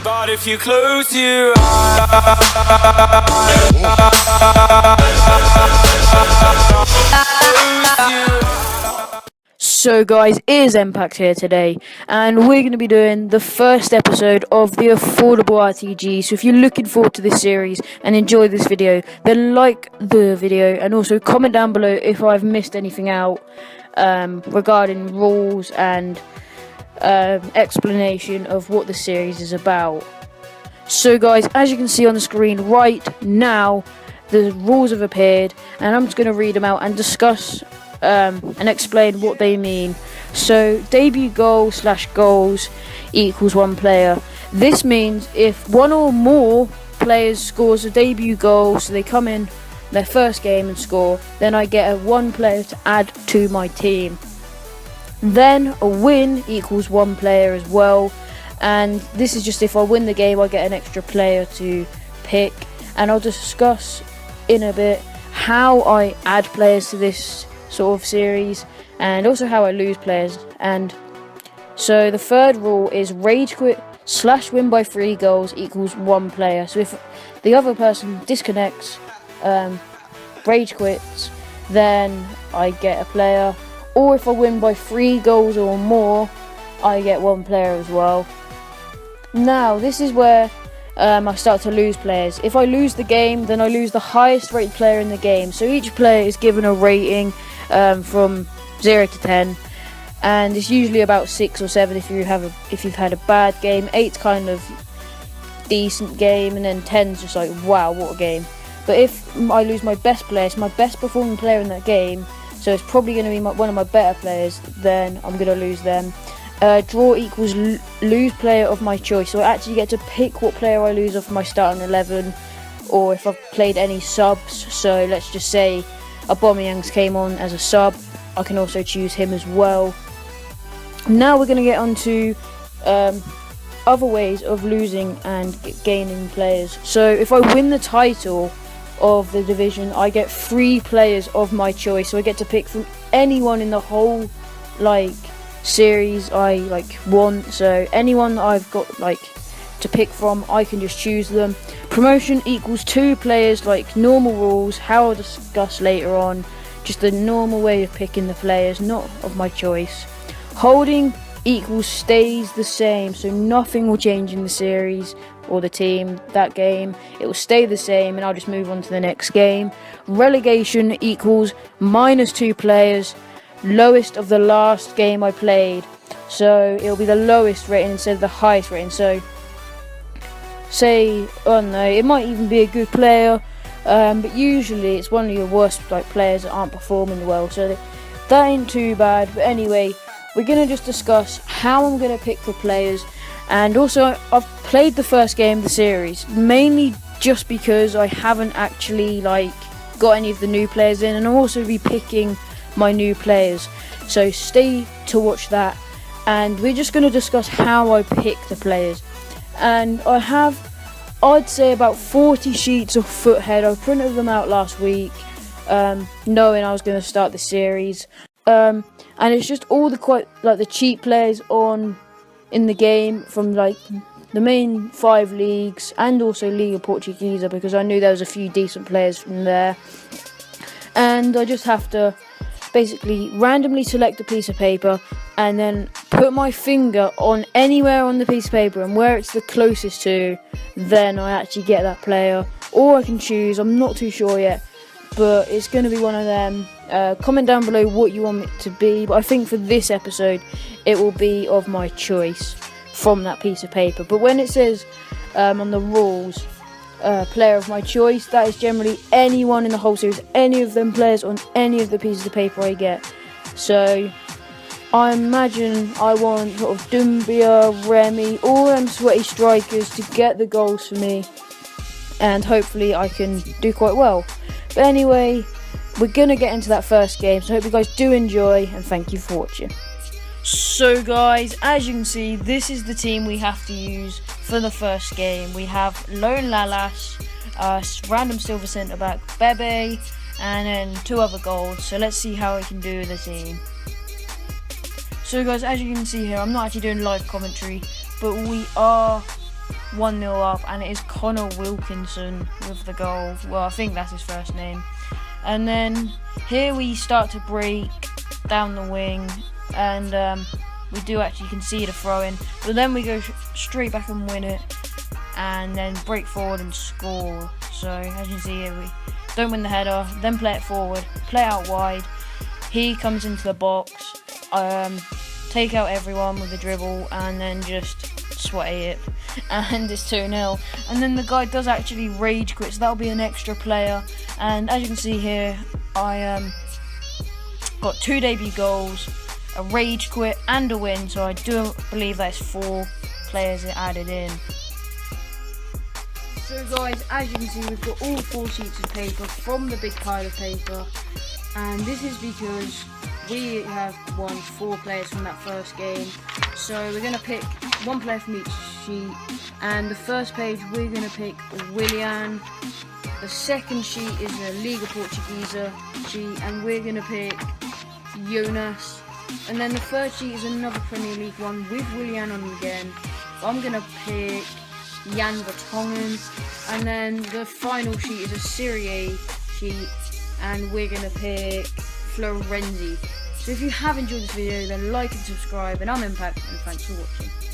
But if you close your eyes, So guys, it is Impact here today, and we're going to be doing the first episode of the Affordable Rtg. So if you're looking forward to this series and enjoy this video, then like the video and also comment down below if I've missed anything out regarding rules and explanation of what the series is about. So guys, as you can see on the screen right now, the rules have appeared, and I'm just going to read them out and discuss and explain what they mean. So debut goals equals one player. This means if one or more players scores a debut goal, so they come in their first game and score, then I get a one player to add to my team. Then a win equals one player as well, and this is just if I win the game I get an extra player to pick, and I'll discuss in a bit how I add players to this sort of series and also how I lose players. And so the third rule is rage quit / win by 3 goals equals one player. So if the other person disconnects, rage quits, then I get a player, or if I win by 3 goals or more, I get one player as well. Now this is where I start to lose players. If I lose the game, then I lose the highest rated player in the game. So each player is given a rating from 0 to 10, and it's usually about 6 or 7 if you've had a bad game. 8's kind of decent game, and then 10's just like wow, what a game. But if I lose my best player, it's my best performing player in that game, so it's probably going to be one of my better players, then I'm going to lose them. Draw equals lose player of my choice, so I actually get to pick what player I lose off my starting 11, or if I've played any subs. So let's just say Aubameyang's came on as a sub, I can also choose him as well. Now we're going to get on to other ways of losing and gaining players. So if I win the title of the division, I get 3 players of my choice, so I get to pick from anyone in the whole series I want. So anyone that I've got to pick from, I can just choose them. Promotion equals 2 players, like normal rules, how I'll discuss later on, just the normal way of picking the players, not of my choice. Holding equals stays the same, so nothing will change in the series or the team that game. It will stay the same, and I'll just move on to the next game. Relegation equals -2 players, lowest of the last game I played, so it'll be the lowest rating instead of the highest rating. So say, oh no, it might even be a good player, but usually it's one of your worst players that aren't performing well, so that ain't too bad. But anyway, we're gonna just discuss how I'm gonna pick for players, and also I've played the first game of the series mainly just because I haven't actually got any of the new players in, and I'll also be picking my new players, so stay to watch that. And we're just going to discuss how I pick the players, and I have, I'd say, about 40 sheets of foothead. I printed them out last week, knowing I was going to start the series, and it's just all the cheap players in the game from the main 5 leagues, and also Liga Portuguesa, because I knew there was a few decent players from there. And I just have to basically randomly select a piece of paper and then put my finger on anywhere on the piece of paper, and where it's the closest to, then I actually get that player. Or I can choose, I'm not too sure yet, but it's going to be one of them. Comment down below what you want it to be, but I think for this episode it will be of my choice from that piece of paper. But when it says on the rules, player of my choice, that is generally anyone in the whole series, any of them players on any of the pieces of paper I get. So I imagine I want sort of Dumbia, Remy, all them sweaty strikers to get the goals for me, and hopefully I can do quite well. But anyway, we're gonna get into that first game, so I hope you guys do enjoy, and thank you for watching. So guys, as you can see, this is the team we have to use for the first game. We have Lone Lalas, random silver centre back Bebe, and then 2 other golds. So let's see how we can do with the team. So guys, as you can see here, I'm not actually doing live commentary, but we are 1-0 up, and it is Connor Wilkinson with the goal. Well, I think that's his first name. And then here we start to break down the wing, and we do actually concede a throw-in, but then we go straight back and win it, and then break forward and score. So as you can see here, we don't win the header, then play it forward, play out wide. He comes into the box, take out everyone with a dribble, and then just sweaty it, and it's 2-0. And then the guy does actually rage quit, so that'll be an extra player. And as you can see here, I got 2 debut goals, a rage quit, and a win. So I do believe that's 4 players added in. So guys, as you can see, we've got all 4 sheets of paper from the big pile of paper, and this is because we have won 4 players from that first game. So we're going to pick 1 player from each sheet, and the first page we're going to pick Willian. The second sheet is a Liga Portuguesa sheet, and we're going to pick Jonas. And then the third sheet is another Premier League one with Willian on again. I'm going to pick Jan Vertonghen. And then the final sheet is a Serie A sheet, and we're going to pick Florenzi. So if you have enjoyed this video, then like and subscribe, and I'm Impact, and thanks for watching.